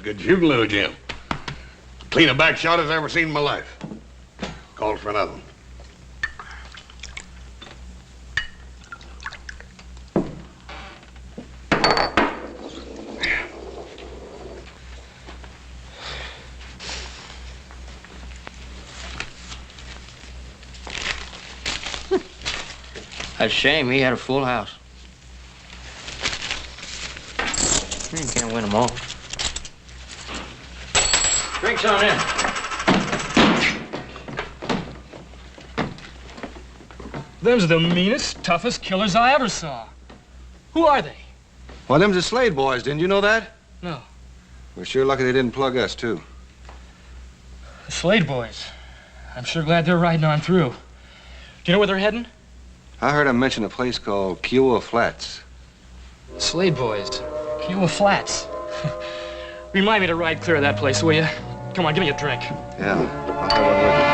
good shooting, little Jim. Clean a back shot as I ever seen in my life. Calls for nothing. That's a shame. He had a full house. You can't win them all. Drinks on in. Them's the meanest, toughest killers I ever saw. Who are they? Well, them's the Slade boys. Didn't you know that? No. We're sure lucky they didn't plug us, too. The Slade boys. I'm sure glad they're riding on through. Do you know where they're heading? I heard him mention a place called Kiowa Flats. Slade boys. Kiowa Flats. Remind me to ride clear of that place, will you? Come on, give me a drink. Yeah, I'll have one with you.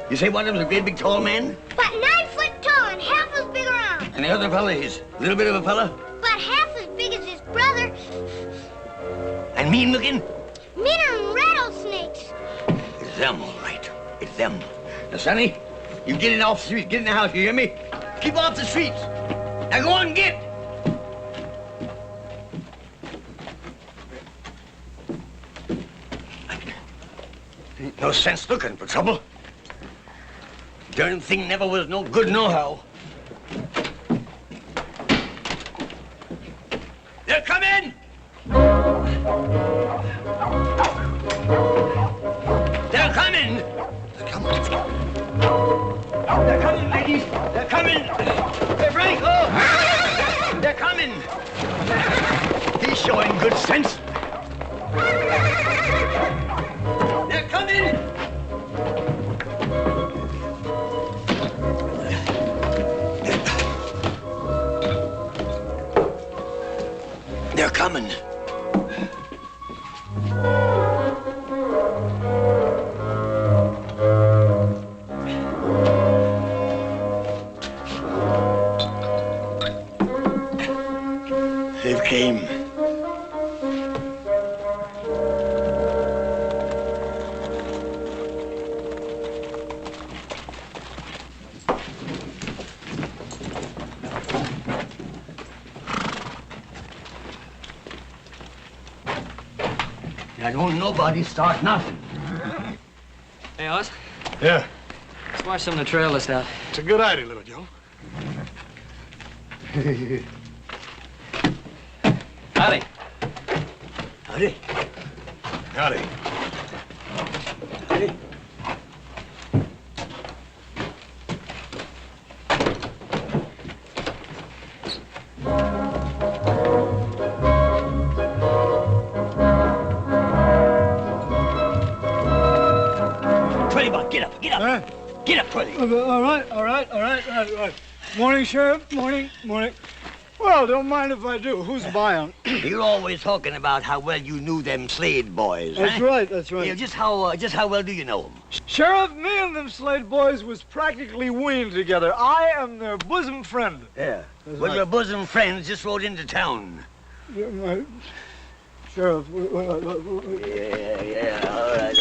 You say one of them's a great big tall man? But 9 foot tall and half as big around. And the other fella is a little bit of a fella? But half as big as his brother. And mean looking? Meaner than rattlesnakes. It's them, all right. It's them. Now, Sonny, you get it off the street. Get in the house, you hear me? Keep off the streets. Now go on and get. Ain't no sense looking for trouble. Darn thing never was no good nohow. They're coming! They're coming! They're coming. They're coming, ladies. They're coming. Hey, Franco! They're coming. He's showing good sense. They're coming! They're coming. They've came. I don't nobody start nothing. Hey, Oz. Yeah. Let's wash some of the trail list out. It's a good idea, little Joe. Howdy. Howdy. Howdy. Howdy. Get up, Curly. All right. Morning, Sheriff. Morning. Well, don't mind if I do. Who's buying? You're always talking about how well you knew them Slade boys, That's right. Yeah, just how well do you know them? Sheriff, me and them Slade boys was practically weaned together. I am their bosom friend. Yeah. That's Well, right. your bosom friends just rode into town. Sheriff. Yeah, all right.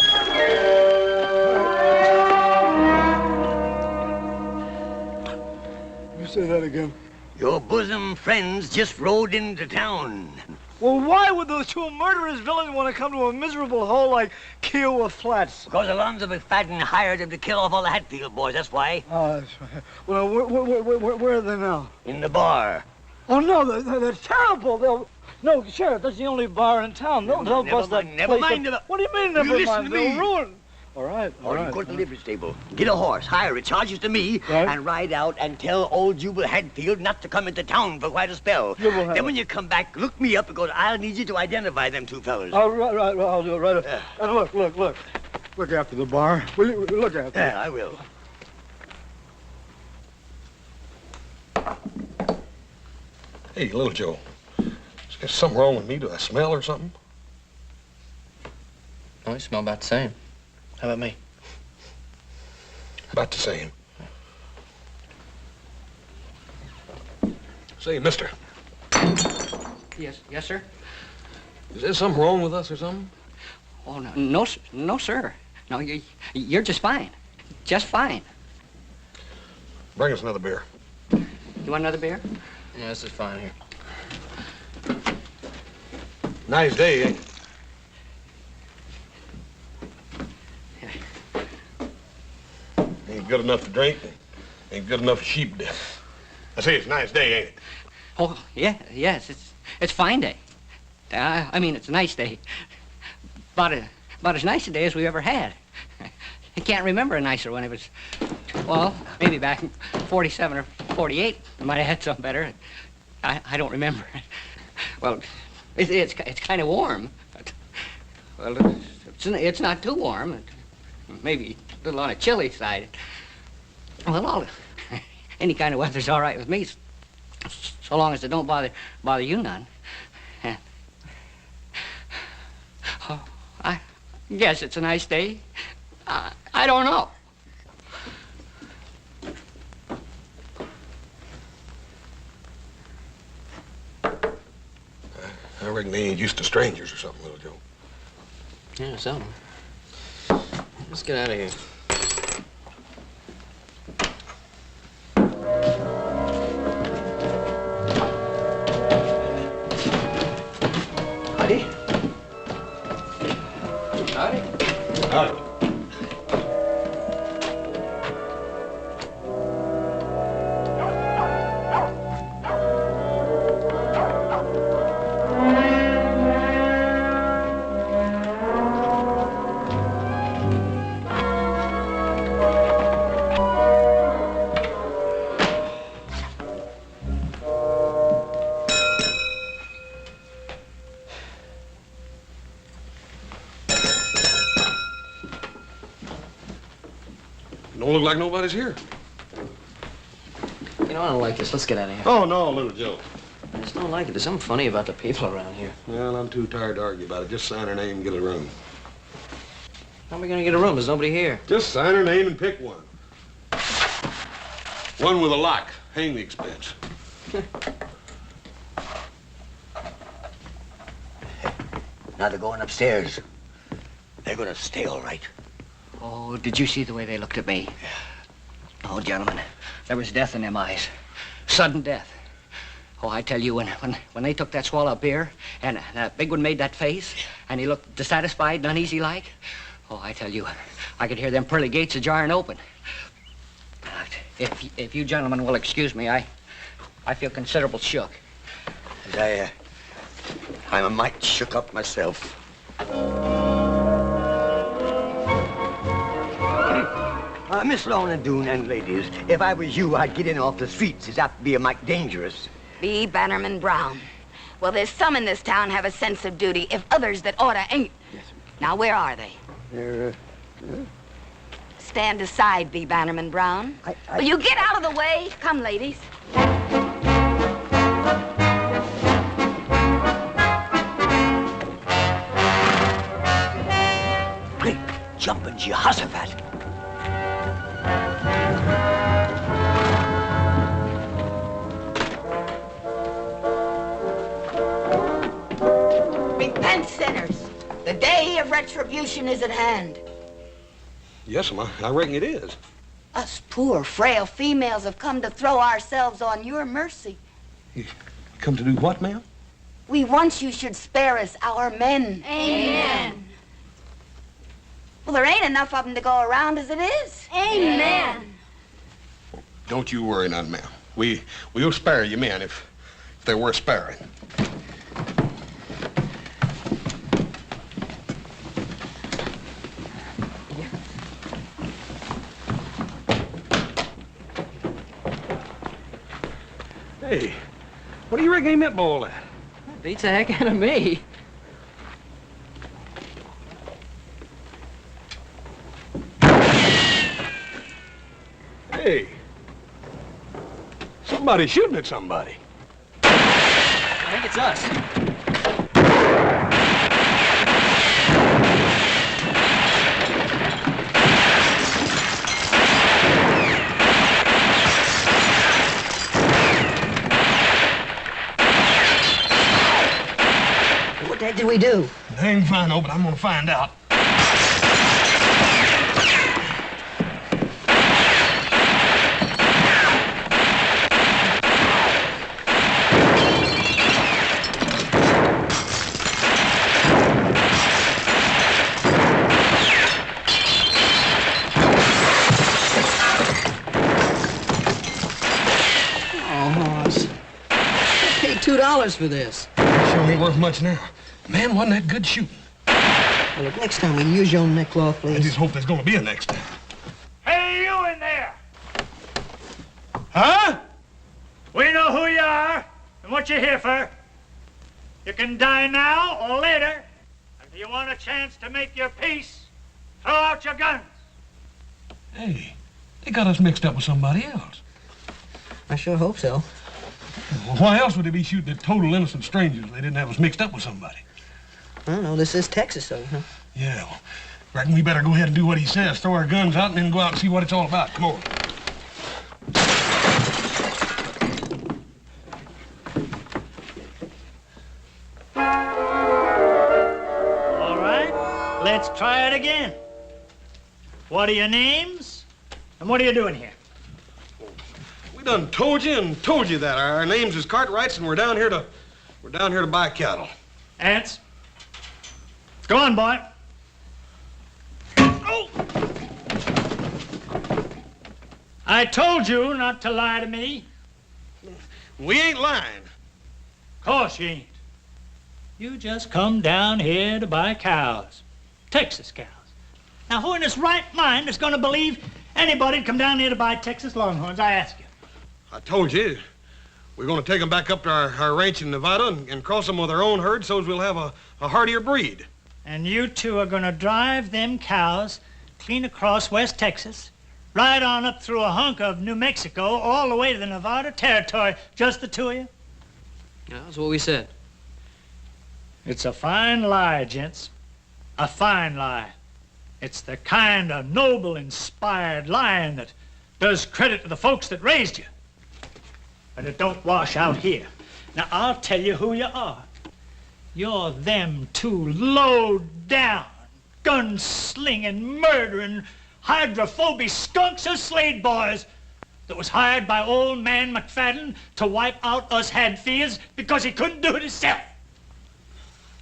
You say that again. Your bosom friends just rode into town. Well, why would those two murderous villains want to come to a miserable hole like Kiowa Flats? Because Alonzo McFadden hired him to kill off all the Hatfield boys, that's why. Oh, that's right. Well, where are they now? In the bar. Oh, no, they're terrible. No, Sheriff, that's the only bar in town. They'll bust that place. Never mind. What do you mean, never listen mind? to me. They'll ruin. All right. You go to the livery stable, get a horse, hire it, charge it to me, Right. and ride out and tell old Jubal Hadfield not to come into town for quite a spell. Then when you come back, look me up because I'll need you to identify them two fellas. Right, I'll do it right. And look. Look after the bar. Will you look after it? Yeah, I will. Hey, little Joe. Is there something wrong with me? Do I smell or something? Oh, you smell about the same. How about me? About the same. Say, mister, Yes, sir. is there something wrong with us or something? Oh, no, sir. No, you're just fine. Just fine. Bring us another beer. You want another beer? Yeah, this is fine here. Nice day, ain't it? Ain't good enough to drink, ain't good enough for sheep death. I say it's a nice day, ain't it? Oh, yes, it's fine day. I mean, it's a nice day. About as nice a day as we've ever had. I can't remember a nicer one. It was, well, maybe back in 47 or 48. I might have had something better. I don't remember. Well, it's kind of warm. But, well, it's not too warm. Maybe a little on the chilly side. Well, any kind of weather's all right with me, so long as it don't bother you none. Oh, I guess it's a nice day. I don't know. I reckon they ain't used to strangers or something, little Joe. Yeah, something. Let's get out of here. Howdy. Howdy. Don't look like nobody's here. You know, I don't like this. Let's get out of here. Oh, no, little Joe. I just don't like it. There's something funny about the people around here. Well, I'm too tired to argue about it. Just sign her name and get a room. How are we gonna get a room? There's nobody here. Just sign her name and pick one. One with a lock. Hang the expense. Now they're going upstairs. They're gonna stay all right. Oh, did you see the way they looked at me? Oh, gentlemen, there was death in them eyes. Sudden death. Oh, I tell you, when they took that swallow of beer, and that big one made that face, and he looked dissatisfied and uneasy like, oh, I tell you, I could hear them pearly gates a-jarring open. If you gentlemen will excuse me, I feel considerable shook. I'm a mite shook up myself. Miss Lorne and Doone and ladies, if I was you, I'd get in off the streets. It's apt to be a mite dangerous. B. Bannerman Brown. Well, there's some in this town have a sense of duty, if others that oughta ain't. Yes, Now, where are they? They're, Stand aside, B. Bannerman Brown. Will you get out of the way? Come, ladies. Great jumping Jehoshaphat. Repent, sinners. The day of retribution is at hand. Yes, Ma. I reckon it is. Us poor, frail females have come to throw ourselves on your mercy. Come to do what, ma'am? We want you should spare us our men. Amen. Well, there ain't enough of them to go around as it is. Amen. Don't you worry none, ma'am. We'll spare you men if they're worth sparing. Hey, what do you reckon he meant by all that? Beats the heck out of me. Hey, somebody's shooting at somebody. I think it's us. What the heck did we do? I ain't fine, but I'm gonna find out. $2 for this. Sure ain't worth much now. Man, wasn't that good shooting? Well, look, next time we can use your neckcloth, please. I just hope there's gonna be a next time. Hey, you in there! Huh? We know who you are and what you're here for. You can die now or later. If you want a chance to make your peace, throw out your guns. Hey, they got us mixed up with somebody else. I sure hope so. Well, why else would they be shooting at total innocent strangers if they didn't have us mixed up with somebody? I don't know. This is Texas, though, huh? Yeah, well, reckon we better go ahead and do what he says. Throw our guns out and then go out and see what it's all about. Come on. All right, let's try it again. What are your names? And what are you doing here? We done told you that. Our names is Cartwrights, and we're down here to buy cattle. Ants? Go on, boy. Oh! I told you not to lie to me. We ain't lying. Of course you ain't. You just come down here to buy cows. Texas cows. Now, who in his right mind is going to believe anybody'd come down here to buy Texas Longhorns, I ask you? I told you. We're going to take them back up to our ranch in Nevada and cross them with our own herd so as we'll have a hardier breed. And you two are going to drive them cows clean across West Texas, right on up through a hunk of New Mexico, all the way to the Nevada territory, just the two of you? Yeah, that's what we said. It's a fine lie, gents. A fine lie. It's the kind of noble, inspired lying that does credit to the folks that raised you. But it don't wash out here. Now, I'll tell you who you are. You're them two low-down, gun-slinging, murdering, hydrophobic skunks of Slade boys that was hired by old man McFadden to wipe out us Hadfields because he couldn't do it himself.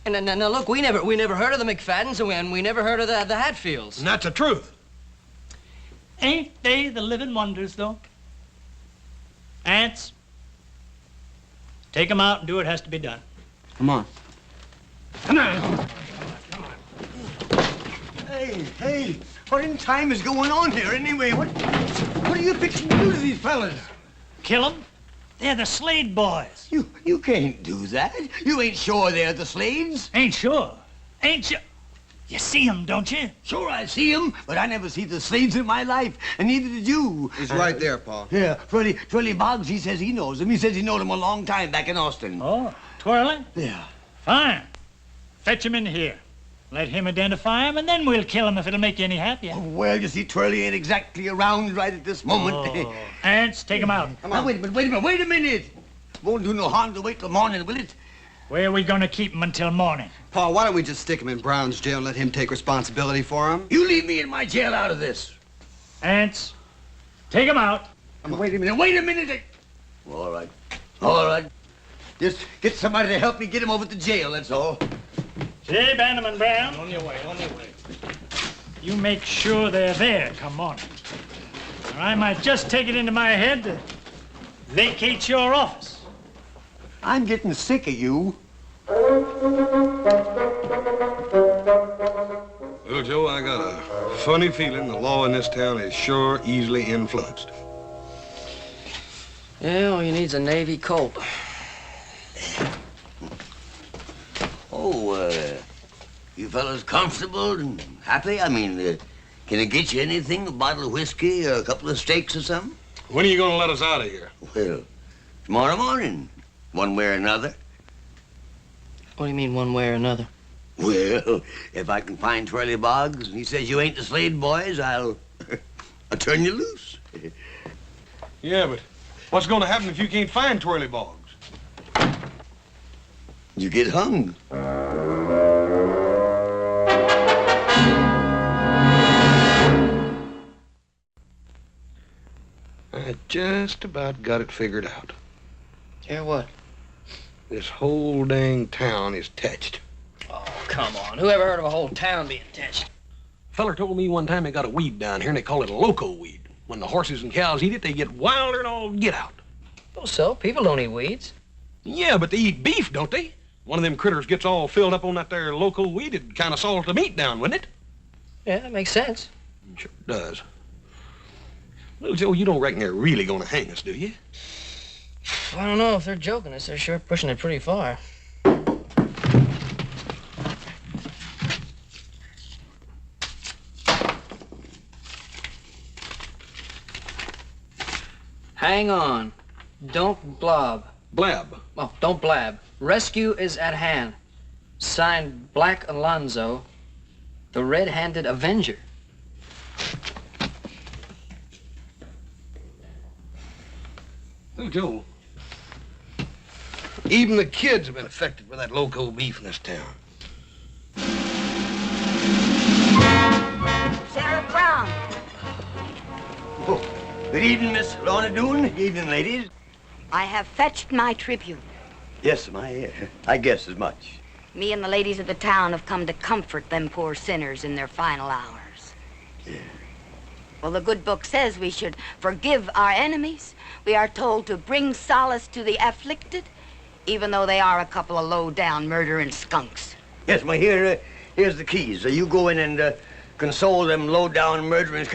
And now look, we never heard of the McFaddens, and we never heard of the Hatfields. And that's the truth. Ain't they the living wonders, though? Ants, take 'em out and do what has to be done. Come on. Come on. Hey, what in time is going on here anyway? What are you fixing to do to these fellas? Kill 'em? They're the Slade boys. You can't do that. You ain't sure they're the Slades? Ain't sure. Ain't sure. You see 'em, don't you? Sure, I see 'em, but I never see the Slades in my life, and neither did you. He's right there, Pa. Yeah, Twirly Boggs, he says he knows him. He says he knowed him a long time back in Austin. Oh, Twirly? Yeah. Fine. Fetch him in here. Let him identify him, and then we'll kill him if it'll make you any happier. Oh, well, you see, Twirly ain't exactly around right at this moment. Oh. Ants, take him out. Come on. Now, wait a minute. Won't do no harm to wait till morning, will it? Where are we going to keep him until morning? Pa, why don't we just stick him in Brown's jail and let him take responsibility for him? You leave me in my jail out of this. Ants, take him out. Wait a minute. All right. Just get somebody to help me get him over to jail, that's all. Say, Bannerman Brown. On your way, on your way. You make sure they're there, come on. Or I might just take it into my head to vacate your office. I'm getting sick of you. Well, Joe, I got a funny feeling the law in this town is sure easily influenced. Yeah, all you need's a Navy Colt. Oh, you fellas comfortable and happy? I mean, can I get you anything? A bottle of whiskey or a couple of steaks or something? When are you gonna let us out of here? Well, tomorrow morning, one way or another. What do you mean, one way or another? Well, if I can find Twirly Boggs and he says you ain't the Slade boys, I'll turn you loose. Yeah, but what's gonna happen if you can't find Twirly Boggs? You get hung. I just about got it figured out. Yeah, what? This whole dang town is touched. Oh, come on. Who ever heard of a whole town being touched? Feller told me one time they got a weed down here and they call it a loco weed. When the horses and cows eat it, they get wilder and all get out. Oh, so? People don't eat weeds. Yeah, but they eat beef, don't they? One of them critters gets all filled up on that there loco weed, it'd kind of salt the meat down, wouldn't it? Yeah, that makes sense. Sure does. Well, Joe, you don't reckon they're really gonna hang us, do you? I don't know if they're joking us. They're sure pushing it pretty far. Hang on. Don't blob. Blab. Oh, don't blab. Rescue is at hand. Signed, Black Alonzo, the Red-Handed Avenger. Oh, Joe. Even the kids have been affected by that loco beef in this town. Sheriff Brown. Oh, good evening, Miss Lorne Greene. Good evening, ladies. I have fetched my tribute. Yes, I guess as much. Me and the ladies of the town have come to comfort them poor sinners in their final hours. Yeah. Well, the good book says we should forgive our enemies. We are told to bring solace to the afflicted, even though they are a couple of low-down murdering skunks. Yes, here's the keys. You go in and console them low-down murdering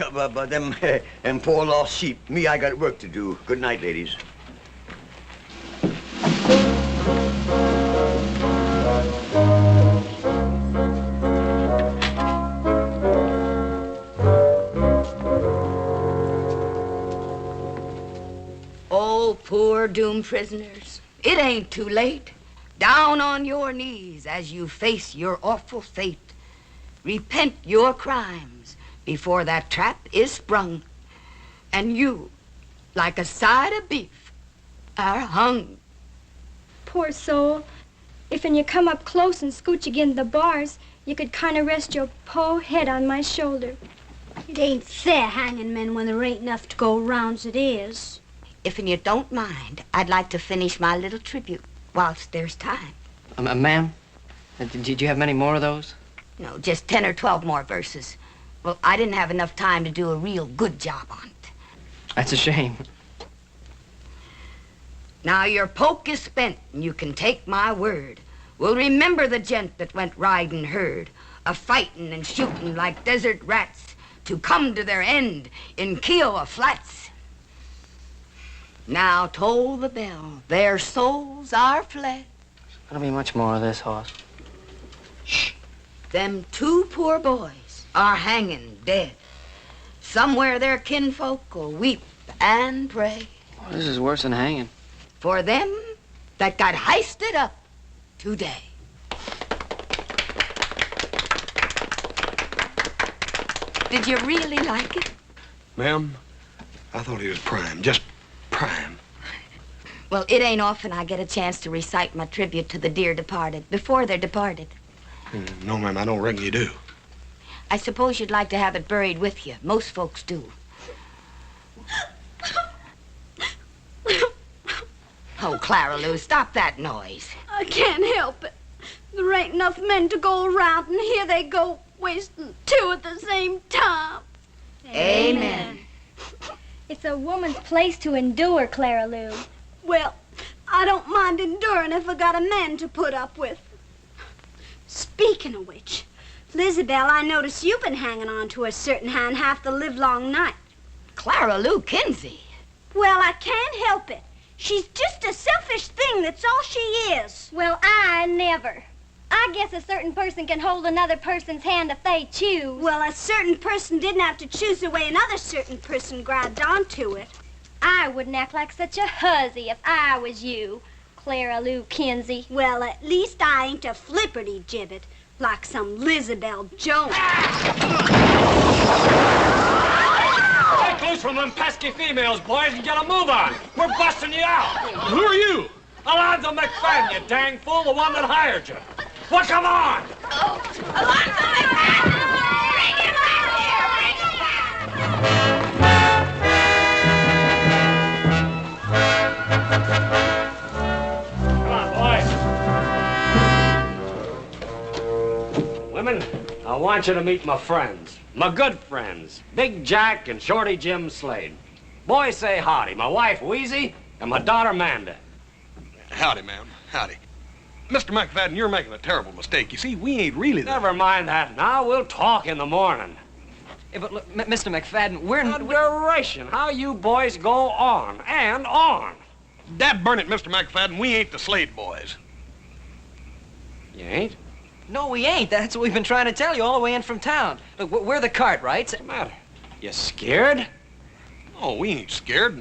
them and poor lost sheep. Me, I got work to do. Good night, ladies. Oh, poor doomed prisoners. It ain't too late. Down on your knees as you face your awful fate. Repent your crimes before that trap is sprung. And you, like a side of beef, are hung. Poor soul. If when you come up close and scooch again the bars, you could kind of rest your po head on my shoulder. It ain't fair hanging men when there ain't enough to go round's it is. If you don't mind, I'd like to finish my little tribute whilst there's time. Ma'am, did you have many more of those? No, just 10 or 12 more verses. Well, I didn't have enough time to do a real good job on it. That's a shame. Now your poke is spent, and you can take my word. We'll remember the gent that went riding herd, a-fighting and shooting like desert rats to come to their end in Kiowa Flats. Now toll the bell, their souls are fled. There'll be much more of this, Hoss. Shh. Them two poor boys are hanging dead. Somewhere their kinfolk will weep and pray. Oh, this is worse than hanging. For them that got heisted up today. Did you really like it? Ma'am, I thought he was prime, just prime. Well, it ain't often I get a chance to recite my tribute to the dear departed before they're departed. No, ma'am, I don't reckon you do. I suppose you'd like to have it buried with you. Most folks do. Oh, Clara Lou, stop that noise. I can't help it. There ain't enough men to go around, and here they go, wasting two at the same time. Amen. It's a woman's place to endure, Clara Lou. Well, I don't mind enduring if I got a man to put up with. Speaking of which, Lizabelle, I notice you've been hanging on to a certain hand half the livelong night. Clara Lou Kinsey. Well, I can't help it. She's just a selfish thing, that's all she is. Well, I never. I guess a certain person can hold another person's hand if they choose. Well, a certain person didn't have to choose the way another certain person grabbed onto it. I wouldn't act like such a hussy if I was you, Clara Lou Kinsey. Well, at least I ain't a flipperty gibbet like some Lizabelle Jones. Get loose from them pesky females, boys, and get a move on. We're busting you out. Who are you? Alonzo McFadden, you dang fool, the one that hired you. Well, come on. Alonzo McFadden! Bring him back here! Bring him Come on, boys. Women, I want you to meet my friends. My good friends, Big Jack and Shorty Jim Slade. Boys, say howdy. My wife, Wheezy, and my daughter, Manda. Howdy, ma'am. Howdy. Mr. McFadden, you're making a terrible mistake. You see, we ain't really the... Never mind that now. We'll talk in the morning. Yeah, but look, Mr. McFadden, we're... Adoration, how you boys go on and on. Dad burn it, Mr. McFadden, we ain't the Slade boys. You ain't? No, we ain't. That's what we've been trying to tell you all the way in from town. Look, we're the Cartwrights. What's the matter? You scared? Oh, we ain't scared,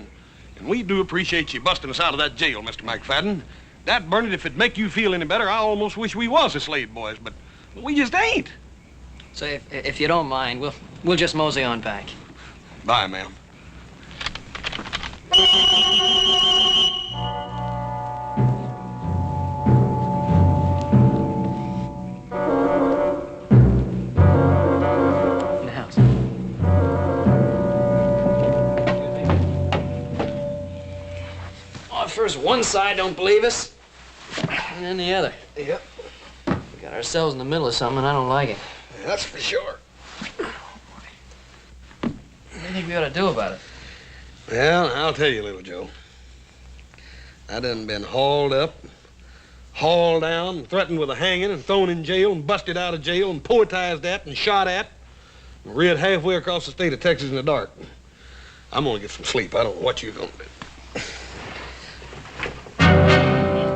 and we do appreciate you busting us out of that jail, Mr. McFadden. That burn it, if it'd make you feel any better, I almost wish we was the Slade boys, but we just ain't. So if you don't mind, we'll just mosey on back. Bye, ma'am. In the house. Oh, first one side don't believe us, And then the other. Yep, We got ourselves in the middle of something, and I don't like it. that's for sure. What do you think we ought to do about it? Well, I'll tell you, little Joe. I done been hauled up, hauled down, threatened with a hanging, and thrown in jail, and busted out of jail, and poetized at, and shot at, and reared halfway across the state of Texas in the dark. I'm gonna get some sleep. I don't know what you're gonna do.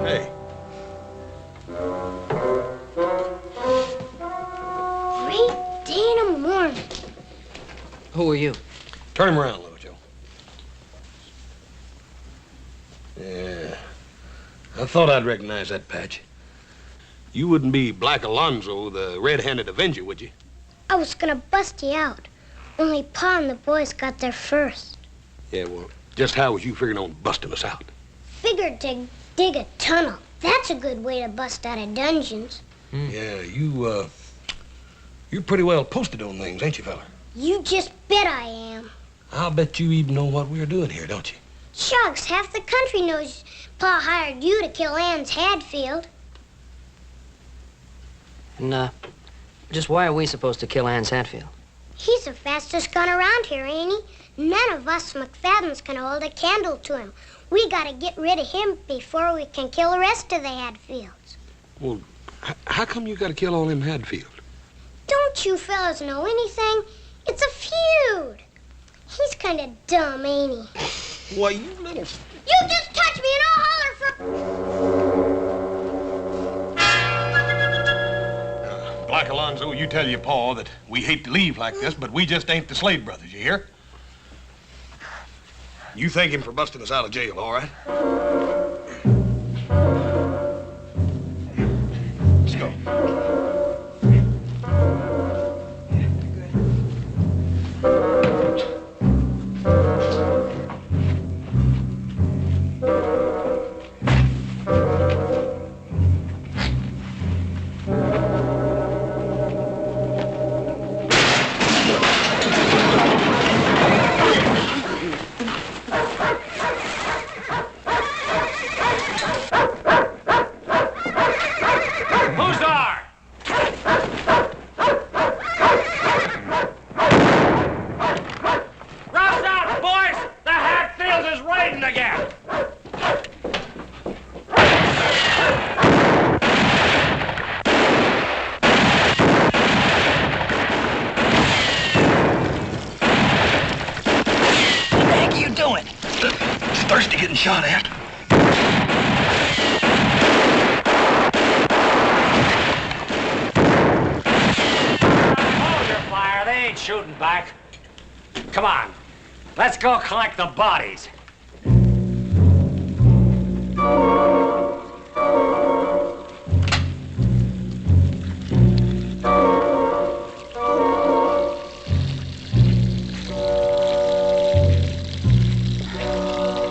Hey. 3 in the morning. Who are you? Turn him around, little Joe. Yeah. I thought I'd recognize that patch. You wouldn't be Black Alonzo, the red-handed Avenger, would you? I was gonna bust you out. Only Pa and the boys got there first. Yeah, well, just how was you figuring on busting us out? Figured to dig a tunnel. That's a good way to bust out of dungeons. Yeah, you're pretty well posted on things, ain't you, fella? You just bet I am. I'll bet you even know what we're doing here, don't you? Shucks, half the country knows Pa hired you to kill Ann's Hadfield. And, just why are we supposed to kill Ann's Hatfield? He's the fastest gun around here, ain't he? None of us McFaddens can hold a candle to him. We gotta get rid of him before we can kill the rest of the Hadfields. Well, how come you gotta kill all them Hadfield? Don't you fellas know anything? It's a feud. He's kind of dumb, ain't he? Why, you little... You just touch me and I'll holler for... Black Alonzo, you tell your pa that we hate to leave like this, but we just ain't the Slade brothers, you hear? You thank him for busting us out of jail, all right? Let's go. worst to getting shot at. Hold your fire. They ain't shooting back. Come on. Let's go collect the bodies.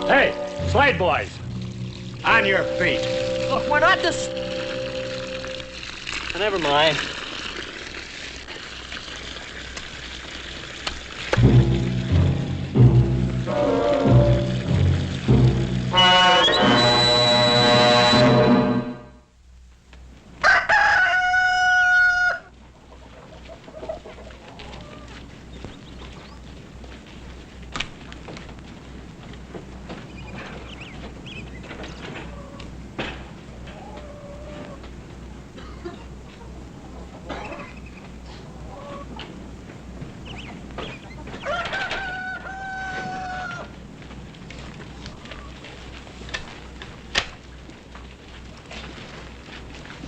Hey, Slade boys. On your feet. Look, we're not this... Never mind.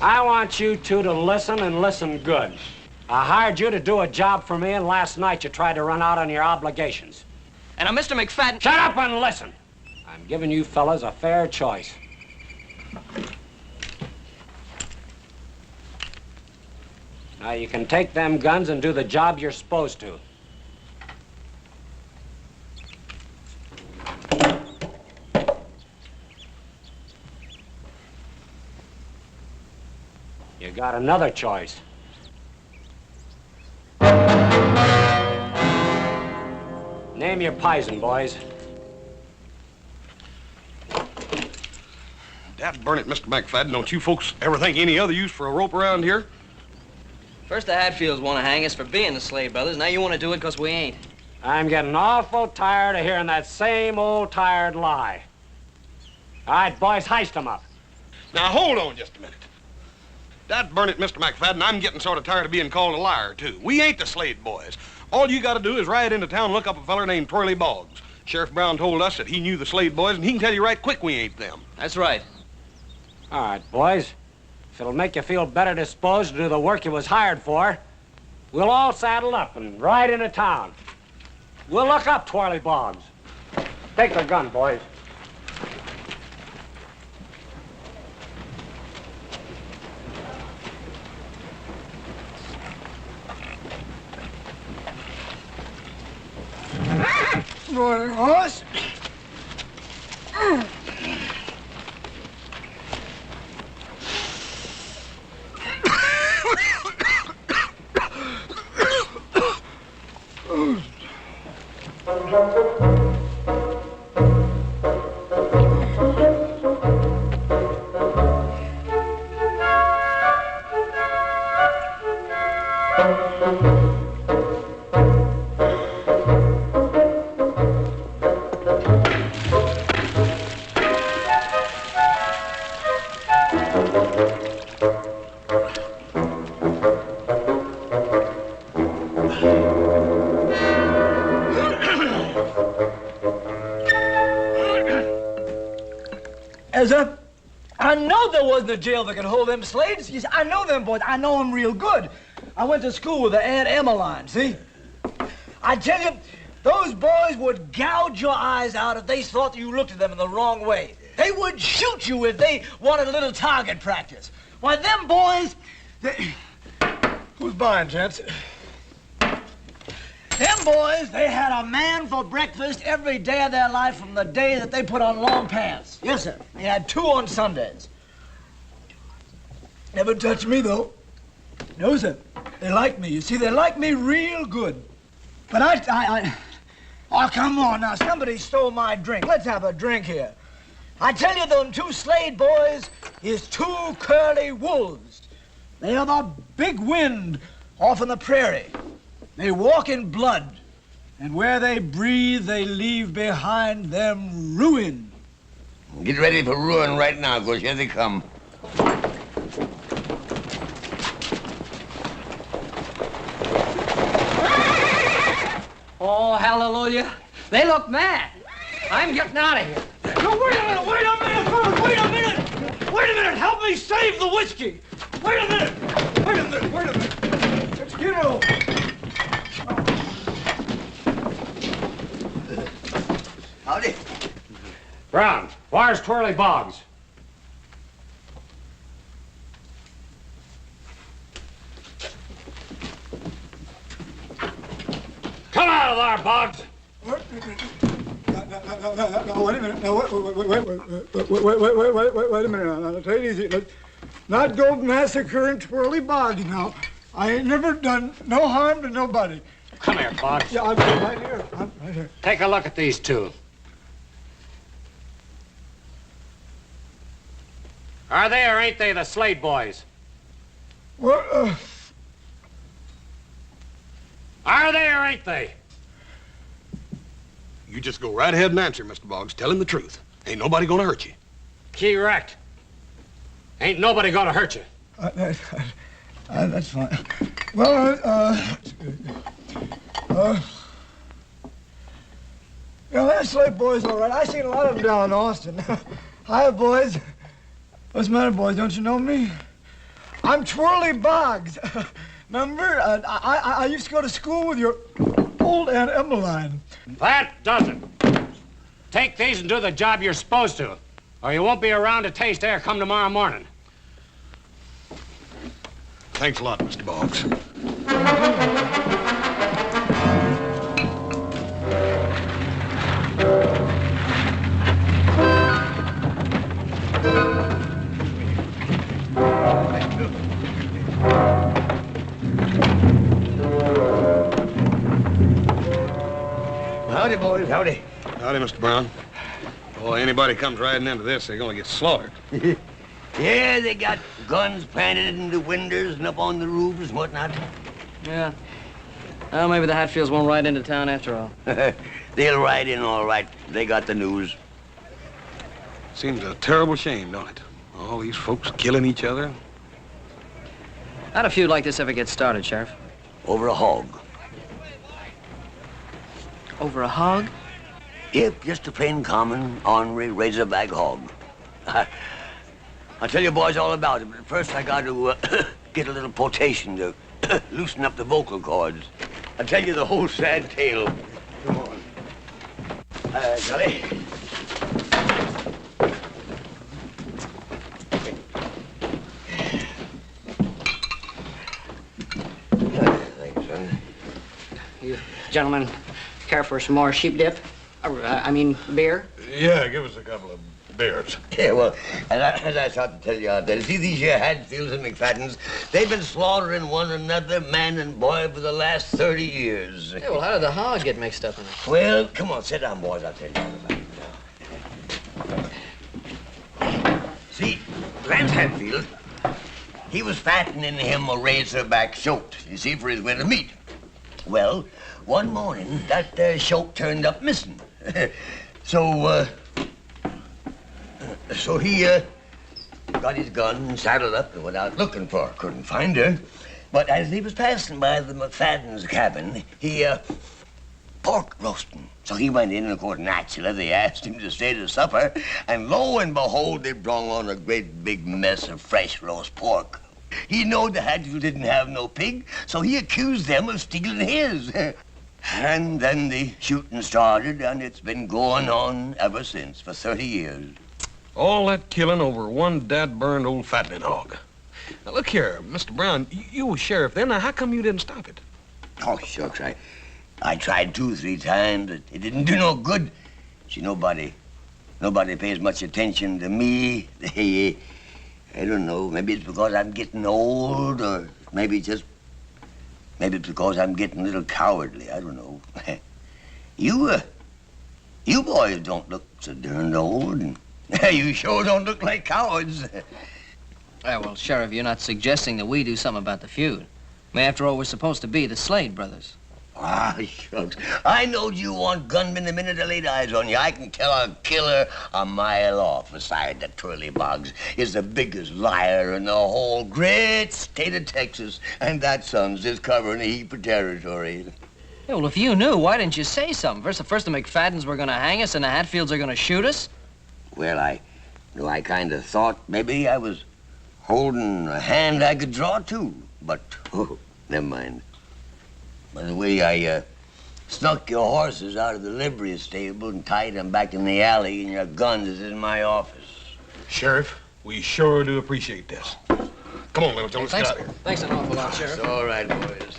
I want you two to listen and listen good. I hired you to do a job for me, and last night you tried to run out on your obligations. And I'm Mr. McFadden. Shut up and listen. I'm giving you fellas a fair choice. Now you can take them guns and do the job you're supposed to. You got another choice. Name your poison, boys. Dad burn it, Mr. McFadden. Don't you folks ever think any other use for a rope around here? First the Hatfields want to hang us for being the Slade brothers. Now you want to do it because we ain't. I'm getting awful tired of hearing that same old tired lie. All right, boys, heist them up. Now, hold on just a minute. Dad burn it, Mr. McFadden, I'm getting sort of tired of being called a liar, too. We ain't the Slade boys. All you got to do is ride into town and look up a feller named Twirly Boggs. Sheriff Brown told us that he knew the Slade boys, and he can tell you right quick we ain't them. That's right. All right, boys. If it'll make you feel better disposed to do the work you was hired for, we'll all saddle up and ride into town. We'll look up Twirly Boggs. Take the gun, boys. Morning, horse. I know there wasn't a jail that could hold them Slades. You see, I know them boys. I know them real good. I went to school with the Aunt Emmeline, see? I tell you, those boys would gouge your eyes out if they thought that you looked at them in the wrong way. They would shoot you if they wanted a little target practice. Why, them boys, Who's buying, gents? Them boys, they had a man for breakfast every day of their life from the day that they put on long pants. Yes, sir. They had 2 on Sundays. Never touched me, though. No, sir. They like me. You see, they like me real good. But Oh, come on now. Somebody stole my drink. Let's have a drink here. I tell you, them 2 Slade boys is 2 curly wolves. They are the big wind off in the prairie. They walk in blood, and where they breathe, they leave behind them ruin. Get ready for ruin right now, because here they come. Oh, hallelujah. They look mad. I'm getting out of here. wait a minute, fellas, wait a minute! Wait a minute, help me save the whiskey! Wait a minute! Let's get it over. Howdy. Brown, where's Twirly Boggs? Come out of there, Boggs! No, wait a minute. No, wait a minute. Now, take it easy. Let's not go massacring Twirly Boggs now. I ain't never done no harm to nobody. Come here, Boggs. Yeah, I'm right here. Take a look at these two. Are they or ain't they the Slade boys? Well, Are they or ain't they? You just go right ahead and answer, Mr. Boggs. Tell him the truth. Ain't nobody gonna hurt you. Correct. Ain't nobody gonna hurt you. That's fine. Well, that Slade boy's all right. I seen a lot of them down in Austin. Hiya, boys. What's the matter, boys? Don't you know me? I'm Twirly Boggs. Remember? I used to go to school with your old Aunt Emmeline. That does it. Take these and do the job you're supposed to, or you won't be around to taste air come tomorrow morning. Thanks a lot, Mr. Boggs. Howdy, boys, howdy. Howdy, Mr. Brown. Boy, anybody comes riding into this, they're gonna get slaughtered. Yeah, they got guns planted in the windows and up on the roofs and whatnot. Yeah. Well, maybe the Hatfields won't ride into town after all. They'll ride in all right. They got the news. Seems a terrible shame, don't it? All these folks killing each other. How'd a feud like this ever get started, Sheriff? Over a hog. Over a hog? Yep, just a plain common, ornery razorback hog. I'll tell you boys all about it, but first I got to get a little potation to loosen up the vocal cords. I'll tell you the whole sad tale. Come on. Gully. Thanks, son. You gentlemen care for some more sheep dip? Beer? Yeah, give us a couple of beers. Yeah, well, as I started to tell you out there, see these here Hadfields and McFaddens, they've been slaughtering one another, man and boy, for the last 30 years. Yeah, well, how did the hog get mixed up in it? Well, come on, sit down, boys, I'll tell you all about it now. See, Lance Hadfield, he was fattening him a razorback shoat, you see, for his winter meat. Well, one morning, that shoat turned up missing. So he got his gun and saddled up and went out looking for her. Couldn't find her. But as he was passing by the McFadden's cabin, he pork roasting. So he went in, and of course, naturally, they asked him to stay to supper. And lo and behold, they brung on a great big mess of fresh roast pork. He knowed the Hadfield didn't have no pig, so he accused them of stealing his. And then the shooting started, and it's been going on ever since, for 30 years. All that killing over one dad-burned old fattening hog. Now, look here, Mr. Brown, you was sheriff then. Now, how come you didn't stop it? Oh, shucks, I tried 2 or 3 times, but it didn't do no good. See, nobody pays much attention to me. I don't know, maybe it's because I'm getting old, or maybe it's because I'm getting a little cowardly. I don't know. You boys don't look so darned old, and you sure don't look like cowards. Yeah, well, Sheriff, you're not suggesting that we do something about the feud. I mean, after all, we're supposed to be the Slade brothers. Ah, shucks. I knowed you want gunmen the minute I laid eyes on you. I can tell a killer a mile off. Besides, that Twirly Boggs is the biggest liar in the whole great state of Texas. And that son's just covering a heap of territory. Yeah, well, if you knew, why didn't you say something? First the McFaddens were going to hang us and the Hatfields are going to shoot us. Well, I kind of thought maybe I was holding a hand I could draw too, but, oh, never mind. By the way, I snuck your horses out of the livery stable and tied them back in the alley, and your guns is in my office. Sheriff, we sure do appreciate this. Come on, Little Joe, let's get out of here. Thanks an awful lot, Sheriff. It's all right, boys.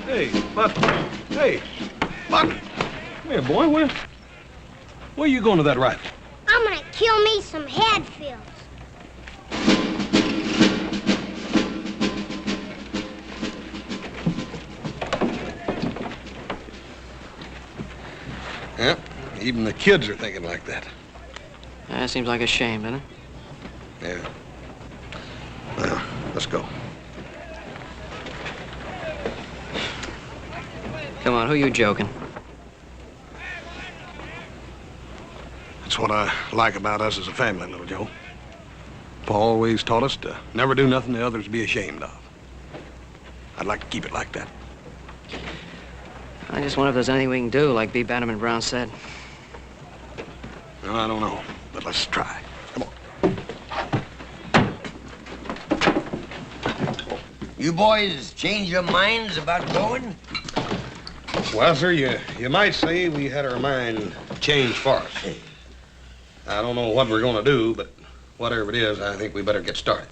Hey, Buck. Come here, boy. Where you going to that rifle? I'm gonna kill me some Hadfields. Yeah, even the kids are thinking like that. That seems like a shame, doesn't it? Yeah. Well, let's go. Come on, who you joking? That's what I like about us as a family, Little Joe. Pa always taught us to never do nothing the others be ashamed of. I'd like to keep it like that. I just wonder if there's anything we can do, like B. Bannerman Brown said. Well, I don't know, but let's try. Come on. You boys change your minds about going? Well, sir, you might say we had our mind changed for us. I don't know what we're going to do, but whatever it is, I think we better get started.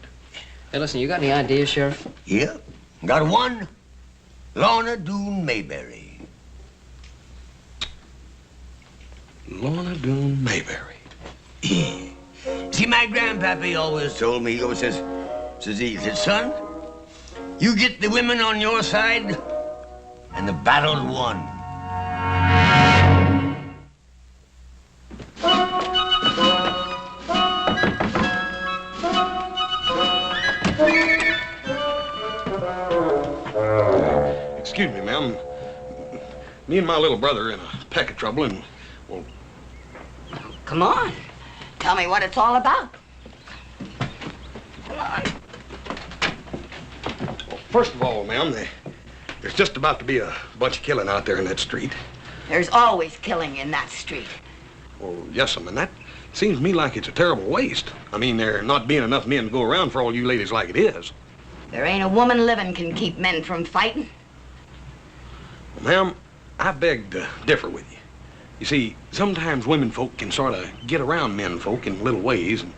Hey, listen, you got any ideas, Sheriff? Yeah, got one. Lorne Doone Mayberry. Lorne Doone Mayberry. See, my grandpappy always told me, he always says, son, you get the women on your side, and the battle's won. Excuse me, ma'am. Me and my little brother are in a peck of trouble, and, well... Come on. Tell me what it's all about. Come on. Well, first of all, ma'am, there's just about to be a bunch of killing out there in that street. There's always killing in that street. Well, yes, and that seems to me like it's a terrible waste. I mean, there not being enough men to go around for all you ladies like it is. There ain't a woman living can keep men from fighting. Well, ma'am, I beg to differ with you. You see, sometimes women folk can sort of get around men folk in little ways, and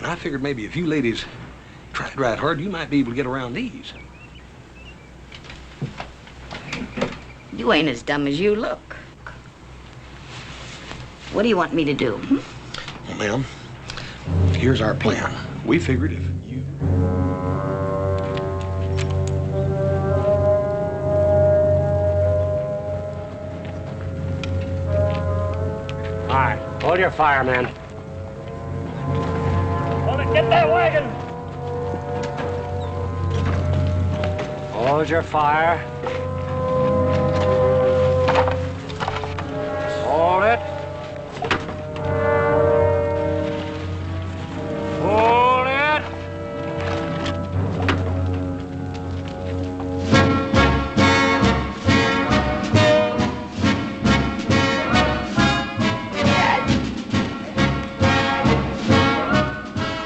I figured maybe if you ladies tried right hard, you might be able to get around these. You ain't as dumb as you look. What do you want me to do? Well, ma'am, here's our plan. We figured if you... All right, hold your fire, man. Hold it, get that wagon! Hold your fire. Hold it. Hold it.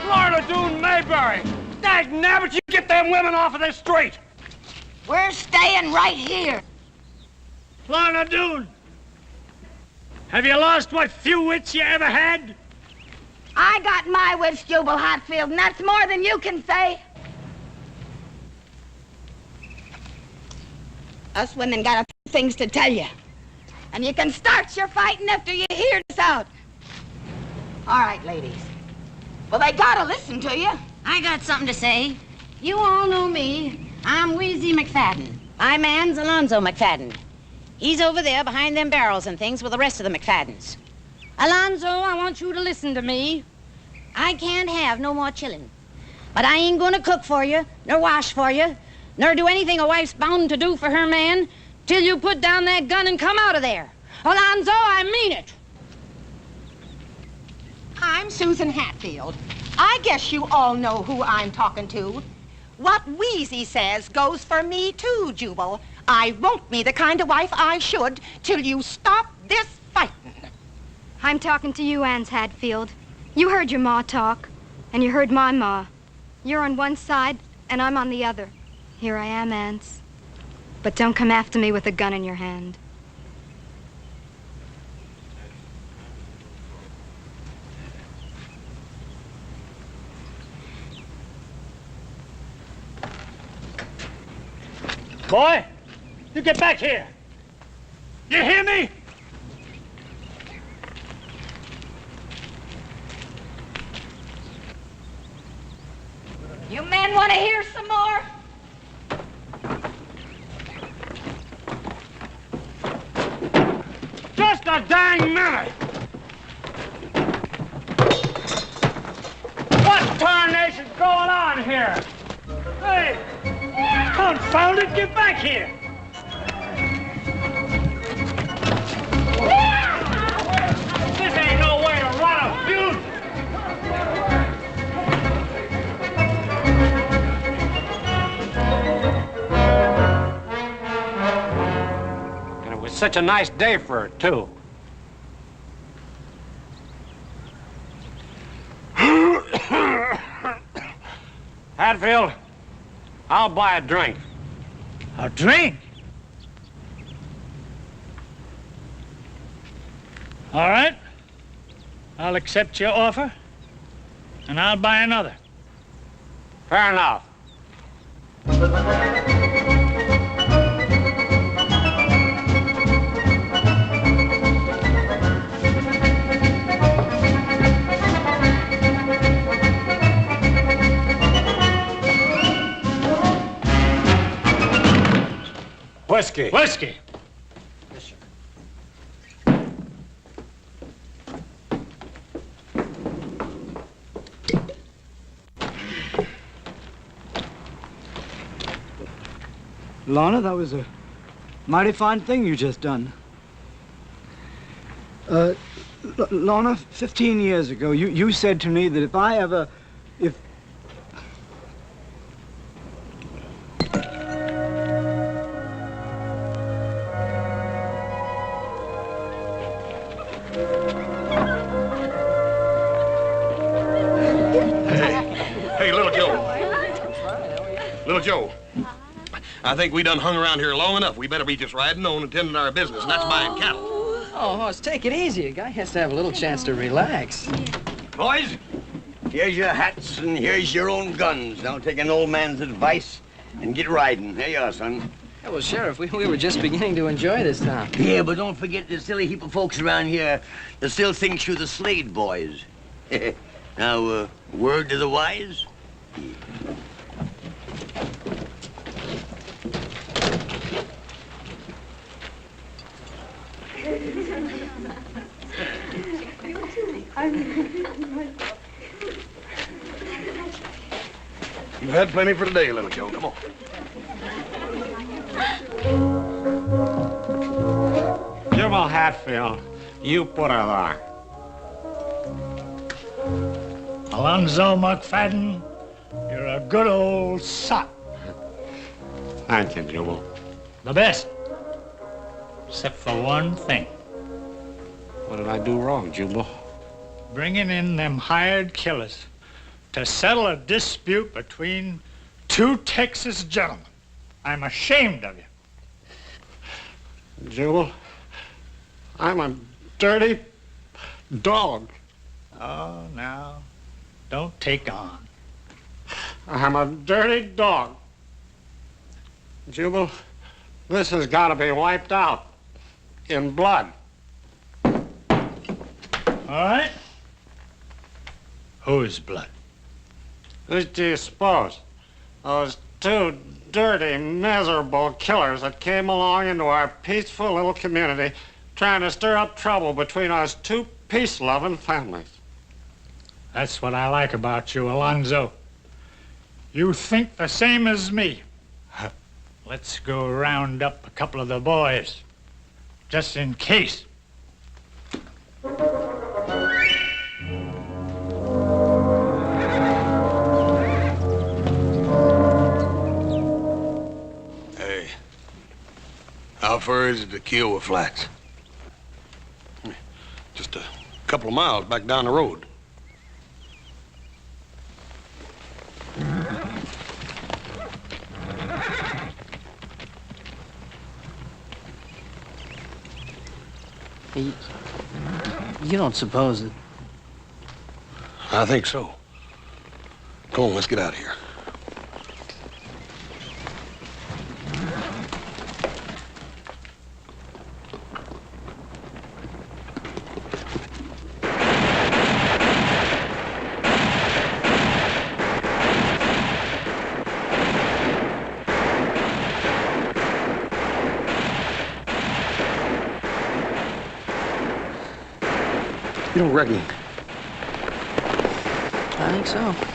Lorne Doone Mayberry! Dag nabbit, you get them women off of this street! We're staying right here. Lorne Doone, have you lost what few wits you ever had? I got my wits, Jubal Hatfield, and that's more than you can say. Us women got a few things to tell you. And you can start your fighting after you hear this out. All right, ladies. Well, they gotta listen to you. I got something to say. You all know me. I'm Wheezy McFadden. My man's Alonzo McFadden. He's over there behind them barrels and things with the rest of the McFaddens. Alonzo, I want you to listen to me. I can't have no more chillin'. But I ain't gonna cook for you, nor wash for you, nor do anything a wife's bound to do for her man till you put down that gun and come out of there. Alonzo, I mean it. I'm Susan Hatfield. I guess you all know who I'm talking to. What Wheezy says goes for me too, Jubal. I won't be the kind of wife I should till you stop this fighting? I'm talking to you, Anse Hatfield. You heard your ma talk, and you heard my ma. You're on one side, and I'm on the other. Here I am, Anse. But don't come after me with a gun in your hand. Boy, you get back here. You hear me? You men want to hear some more? Just a dang minute! What tarnation's going on here? Hey! Confound it, get back here! This ain't no way to run a feud! And it was such a nice day for it, too. Hatfield, I'll buy a drink. A drink? All right. I'll accept your offer, and I'll buy another. Fair enough. Whiskey. Whiskey. Lorna, that was a mighty fine thing you just done. Lorna, 15 years ago, you said to me that if Hey, Little Joe. Little Joe. I think we done hung around here long enough. We better be just riding on and tending our business, and that's buying cattle. Oh, Hoss, take it easy. A guy has to have a little chance to relax. Boys, here's your hats and here's your own guns. Now take an old man's advice and get riding. Here you are, son. Yeah, well, Sheriff, we were just beginning to enjoy this town. Yeah, but don't forget the silly heap of folks around here that still thinks you're the Slade boys. Now, word to the wise? You've had plenty for today, Little Joe. Come on. Jimmy Hatfield, you put her there. Alonzo McFadden, you're a good old sot. Thank you, Jimmy. The best. Except for one thing. What did I do wrong, Jumbo? Bringing in them hired killers to settle a dispute between two Texas gentlemen. I'm ashamed of you. Jumbo, I'm a dirty dog. Oh, now, don't take on. I'm a dirty dog. Jubal, this has got to be wiped out in blood. All right. Whose blood? Who do you suppose? Those two dirty, miserable killers that came along into our peaceful little community trying to stir up trouble between us two peace-loving families. That's what I like about you, Alonzo. You think the same as me. Let's go round up a couple of the boys, just in case. Hey, how far is it to Kiowa Flats? couple of miles back down the road. You don't suppose that... I think so. Come on, let's get out of here. You don't reckon? I think so.